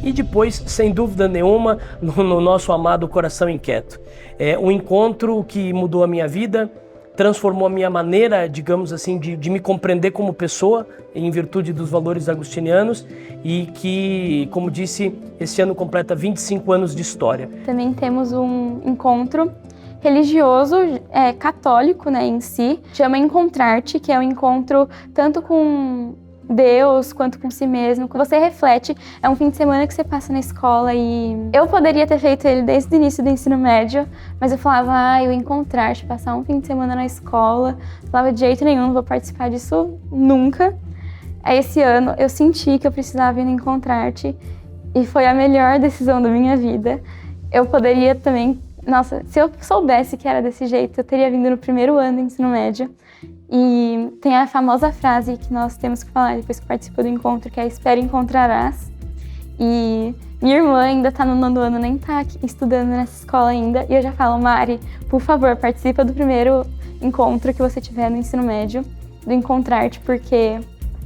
S8: E depois, sem dúvida nenhuma, no nosso amado Coração Inquieto. É um encontro que mudou a minha vida, transformou a minha maneira, digamos assim, de me compreender como pessoa, em virtude dos valores agostinianos, e que, como disse, esse ano completa 25 anos de história.
S26: Também temos um encontro religioso, católico, né, em si, chama Encontrar-te, que é um encontro tanto com Deus quanto com si mesmo. Você reflete, é um fim de semana que você passa na escola e eu poderia ter feito ele desde o início do ensino médio, mas eu falava, eu Encontrar-te, passar um fim de semana na escola, falava de jeito nenhum, não vou participar disso nunca. Aí esse ano eu senti que eu precisava ir no Encontrar-te e foi a melhor decisão da minha vida. Eu poderia também, nossa, se eu soubesse que era desse jeito, eu teria vindo no primeiro ano do ensino médio. E tem a famosa frase que nós temos que falar depois que participa do encontro, que é espera e encontrarás. E minha irmã ainda está no 9º ano, nem está estudando nessa escola ainda. E eu já falo, Mari, por favor, participa do primeiro encontro que você tiver no ensino médio, do Encontrar-te, porque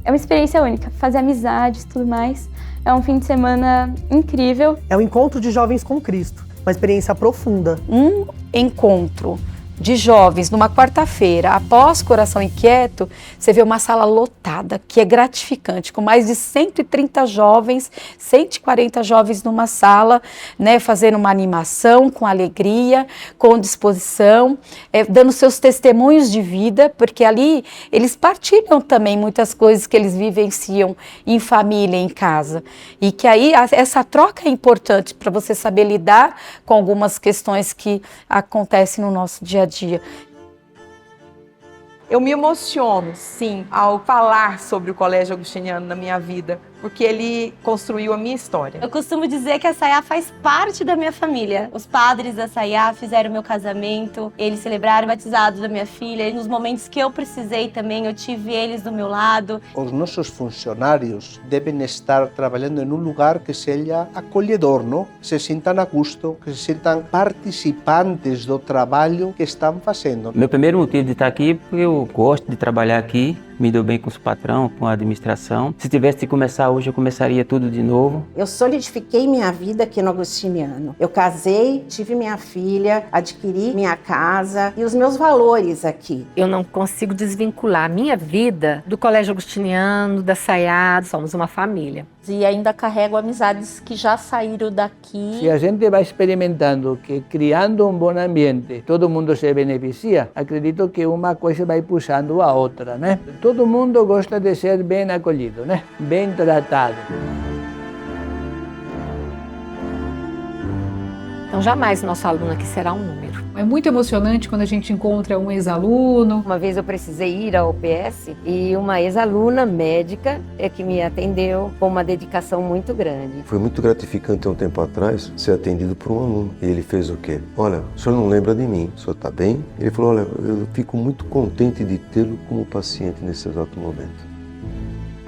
S26: é uma experiência única, fazer amizades e tudo mais. É um fim de semana incrível.
S27: É um encontro de jovens com Cristo, uma experiência profunda.
S1: Um encontro de jovens numa quarta-feira, após Coração Inquieto, você vê uma sala lotada, que é gratificante, com mais de 130 jovens, 140 jovens numa sala, né, fazendo uma animação com alegria, com disposição, dando seus testemunhos de vida, porque ali eles partilham também muitas coisas que eles vivenciam em família, em casa, e que aí essa troca é importante para você saber lidar com algumas questões que acontecem no nosso dia a dia.
S12: Eu me emociono, sim, ao falar sobre o Colégio Agostiniano na minha vida, porque ele construiu a minha história.
S26: Eu costumo dizer que a Sayá faz parte da minha família. Os padres da Sayá fizeram meu casamento, eles celebraram o batizado da minha filha. E nos momentos que eu precisei também, eu tive eles do meu lado.
S6: Os nossos funcionários devem estar trabalhando em um lugar que seja acolhedor, não? Que se sintam a gusto, que se sintam participantes do trabalho que estão fazendo.
S14: Meu primeiro motivo de estar aqui é porque eu gosto de trabalhar aqui, me dou bem com os patrão, com a administração. Se tivesse de começar hoje, eu começaria tudo de novo.
S15: Eu solidifiquei minha vida aqui no Agostiniano. Eu casei, tive minha filha, adquiri minha casa e os meus valores aqui.
S16: Eu não consigo desvincular a minha vida do Colégio Agostiniano, da Sayá, somos uma família.
S18: E ainda carrego amizades que já saíram daqui.
S20: Se a gente vai experimentando que criando um bom ambiente todo mundo se beneficia, acredito que uma coisa vai puxando a outra, né? Todo mundo gosta de ser bem acolhido, né? Bem tratado.
S16: Então jamais nosso aluno aqui será um número.
S22: É muito emocionante quando a gente encontra um ex-aluno.
S23: Uma vez eu precisei ir ao UPS e uma ex-aluna médica que me atendeu com uma dedicação muito grande.
S28: Foi muito gratificante há um tempo atrás ser atendido por um aluno. E ele fez o quê? Olha, o senhor não lembra de mim, o senhor está bem? Ele falou, olha, eu fico muito contente de tê-lo como paciente nesse exato momento.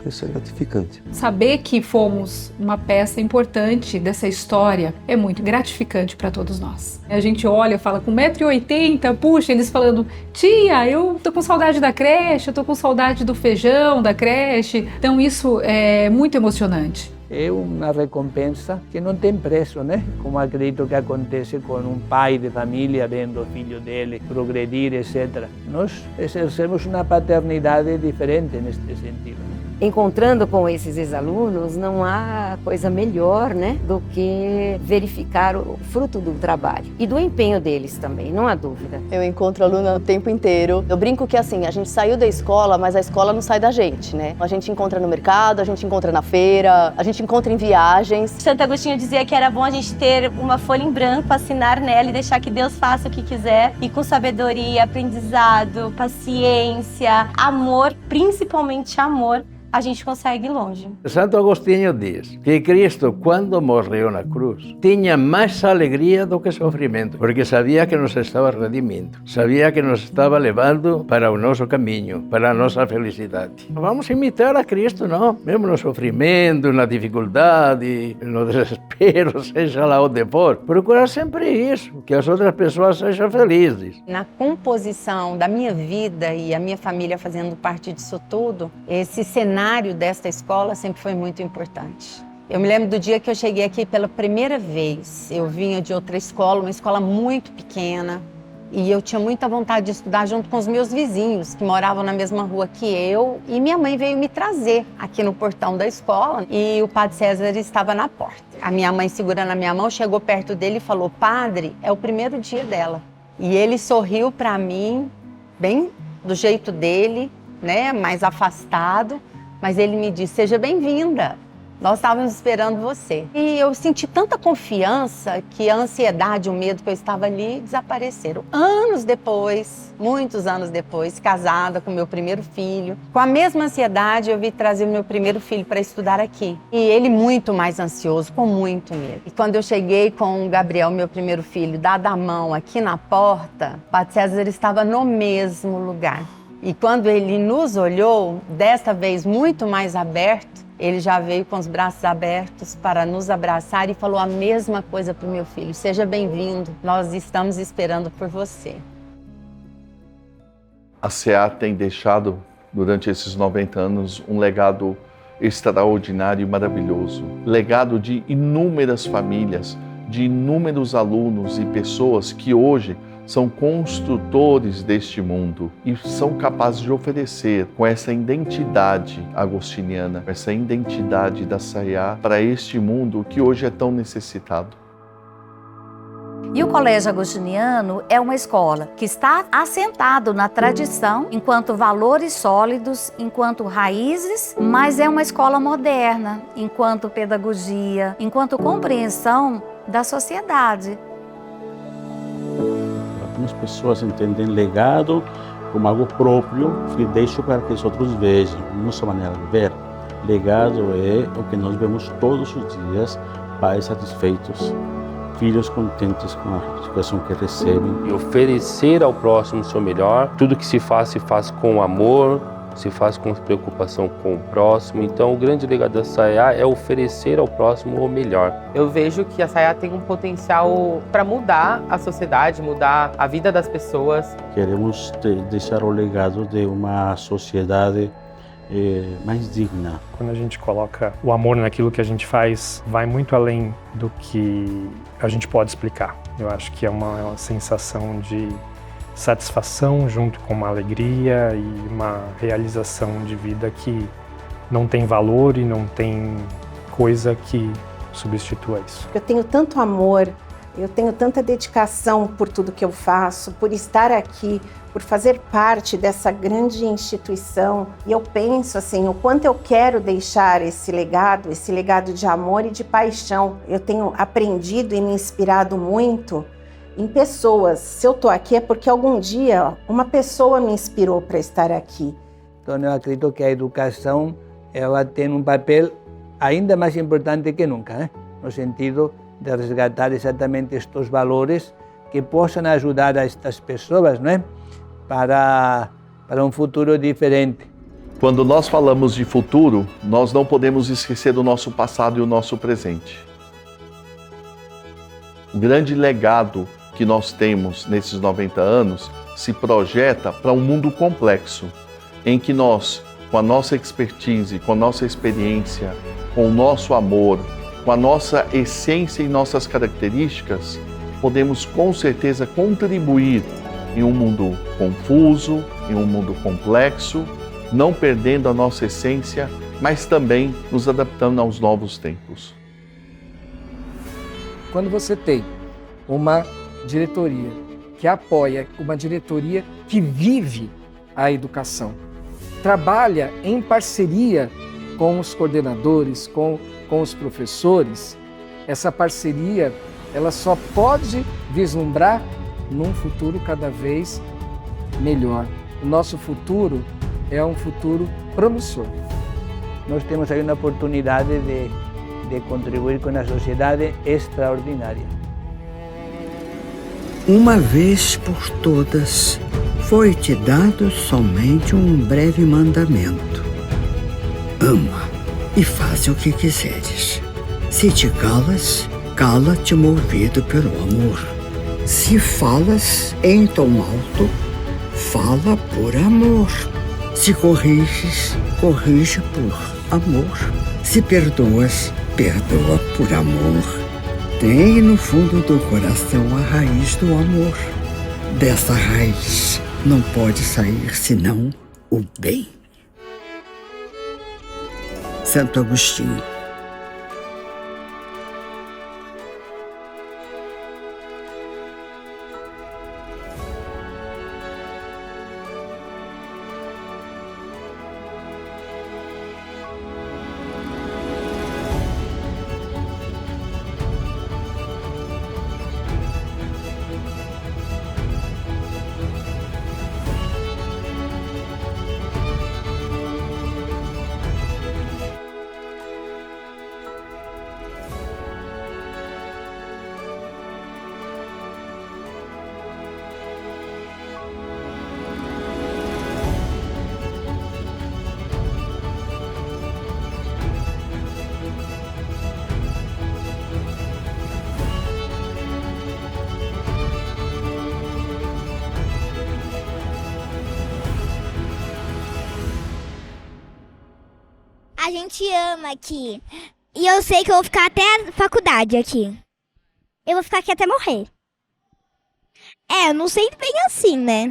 S28: Isso é gratificante.
S22: Saber que fomos uma peça importante dessa história é muito gratificante para todos nós. A gente olha, fala com 1,80 m, puxa, eles falando, tia, eu tô com saudade da creche, eu tô com saudade do feijão da creche. Então isso é muito emocionante.
S20: É uma recompensa que não tem preço, né? Como acredito que acontece com um pai de família vendo o filho dele progredir, etc. Nós exercemos uma paternidade diferente neste sentido.
S23: Encontrando com esses ex-alunos, não há coisa melhor, né, do que verificar o fruto do trabalho e do empenho deles também, não há dúvida.
S25: Eu encontro aluno o tempo inteiro. Eu brinco que assim, a gente saiu da escola, mas a escola não sai da gente, né? A gente encontra no mercado, a gente encontra na feira, a gente encontra em viagens.
S26: Santo Agostinho dizia que era bom a gente ter uma folha em branco, assinar nela e deixar que Deus faça o que quiser. E com sabedoria, aprendizado, paciência, amor, principalmente amor, a gente consegue ir longe.
S29: Santo Agostinho diz que Cristo, quando morreu na cruz, tinha mais alegria do que sofrimento, porque sabia que nos estava redimindo, sabia que nos estava levando para o nosso caminho, para a nossa felicidade. Vamos imitar a Cristo, não? Mesmo no sofrimento, na dificuldade, no desespero, seja lá onde for. Procurar sempre isso, que as outras pessoas sejam felizes.
S16: Na composição da minha vida e a minha família fazendo parte disso tudo, esse cenário desta escola sempre foi muito importante. Eu me lembro do dia que eu cheguei aqui pela primeira vez. Eu vinha de outra escola, uma escola muito pequena, E eu tinha muita vontade de estudar junto com os meus vizinhos, que moravam na mesma rua que eu. E minha mãe veio me trazer aqui no portão da escola e o padre César estava na porta. A minha mãe, segurando a minha mão, chegou perto dele e falou: padre, é o primeiro dia dela. E ele sorriu para mim, bem do jeito dele, né, mais afastado. Mas ele me disse: seja bem-vinda. Nós estávamos esperando você. E eu senti tanta confiança que a ansiedade, o medo que eu estava ali desapareceram. Anos depois, muitos anos depois, casada com meu primeiro filho, com a mesma ansiedade eu vim trazer meu primeiro filho para estudar aqui. E ele muito mais ansioso, com muito medo. E quando eu cheguei com o Gabriel, meu primeiro filho, dada a mão aqui na porta, o padre César estava no mesmo lugar. E quando ele nos olhou, desta vez muito mais aberto, ele já veio com os braços abertos para nos abraçar e falou a mesma coisa para o meu filho: seja bem-vindo, nós estamos esperando por você.
S2: A CA tem deixado, durante esses 90 anos, um legado extraordinário e maravilhoso. Legado de inúmeras famílias, de inúmeros alunos e pessoas que hoje são construtores deste mundo e são capazes de oferecer com essa identidade agostiniana, essa identidade da SAIA para este mundo que hoje é tão necessitado.
S3: E o Colégio Agostiniano é uma escola que está assentado na tradição, enquanto valores sólidos, enquanto raízes, mas é uma escola moderna, enquanto pedagogia, enquanto compreensão da sociedade.
S4: Algumas pessoas entendem legado como algo próprio que deixo para que os outros vejam. Nossa maneira de ver, legado é o que nós vemos todos os dias: pais satisfeitos, filhos contentes com a educação que recebem.
S5: E oferecer ao próximo o seu melhor. Tudo que se faz com amor, se faz com preocupação com o próximo. Então, o grande legado da SAIA é oferecer ao próximo o melhor.
S9: Eu vejo que a SAIA tem um potencial para mudar a sociedade, mudar a vida das pessoas.
S4: Queremos deixar o legado de uma sociedade mais digna.
S13: Quando a gente coloca o amor naquilo que a gente faz, vai muito além do que a gente pode explicar. Eu acho que é uma sensação de satisfação junto com uma alegria e uma realização de vida que não tem valor e não tem coisa que substitua isso.
S15: Eu tenho tanto amor, eu tenho tanta dedicação por tudo que eu faço, por estar aqui, por fazer parte dessa grande instituição. E eu penso assim, o quanto eu quero deixar esse legado de amor e de paixão. Eu tenho aprendido e me inspirado muito em pessoas. Se eu estou aqui é porque algum dia uma pessoa me inspirou para estar aqui.
S20: Então eu acredito que a educação ela tem um papel ainda mais importante que nunca, né? No sentido de resgatar exatamente estes valores que possam ajudar a estas pessoas, não é? Para um futuro diferente.
S2: Quando nós falamos de futuro, nós não podemos esquecer do nosso passado e o nosso presente. O grande legado que nós temos nesses 90 anos se projeta para um mundo complexo, em que nós, com a nossa expertise, com a nossa experiência, com o nosso amor, com a nossa essência e nossas características, podemos com certeza contribuir em um mundo confuso, em um mundo complexo, não perdendo a nossa essência, mas também nos adaptando aos novos tempos.
S17: Quando você tem uma diretoria que apoia, uma diretoria que vive a educação, trabalha em parceria com os coordenadores, com os professores, essa parceria ela só pode vislumbrar num futuro cada vez melhor. O nosso futuro é um futuro promissor.
S20: Nós temos aí uma oportunidade de contribuir com a sociedade extraordinária.
S19: Uma vez por todas, foi-te dado somente um breve mandamento. Ama e faz o que quiseres. Se te calas, cala-te movido pelo amor. Se falas em tom alto, fala por amor. Se corriges, corrige por amor. Se perdoas, perdoa por amor. Tem no fundo do coração a raiz do amor. Dessa raiz não pode sair senão o bem. Santo Agostinho.
S1: A gente ama aqui. E eu sei que eu vou ficar até a faculdade aqui. Eu vou ficar aqui até morrer. Eu não sei bem assim, né?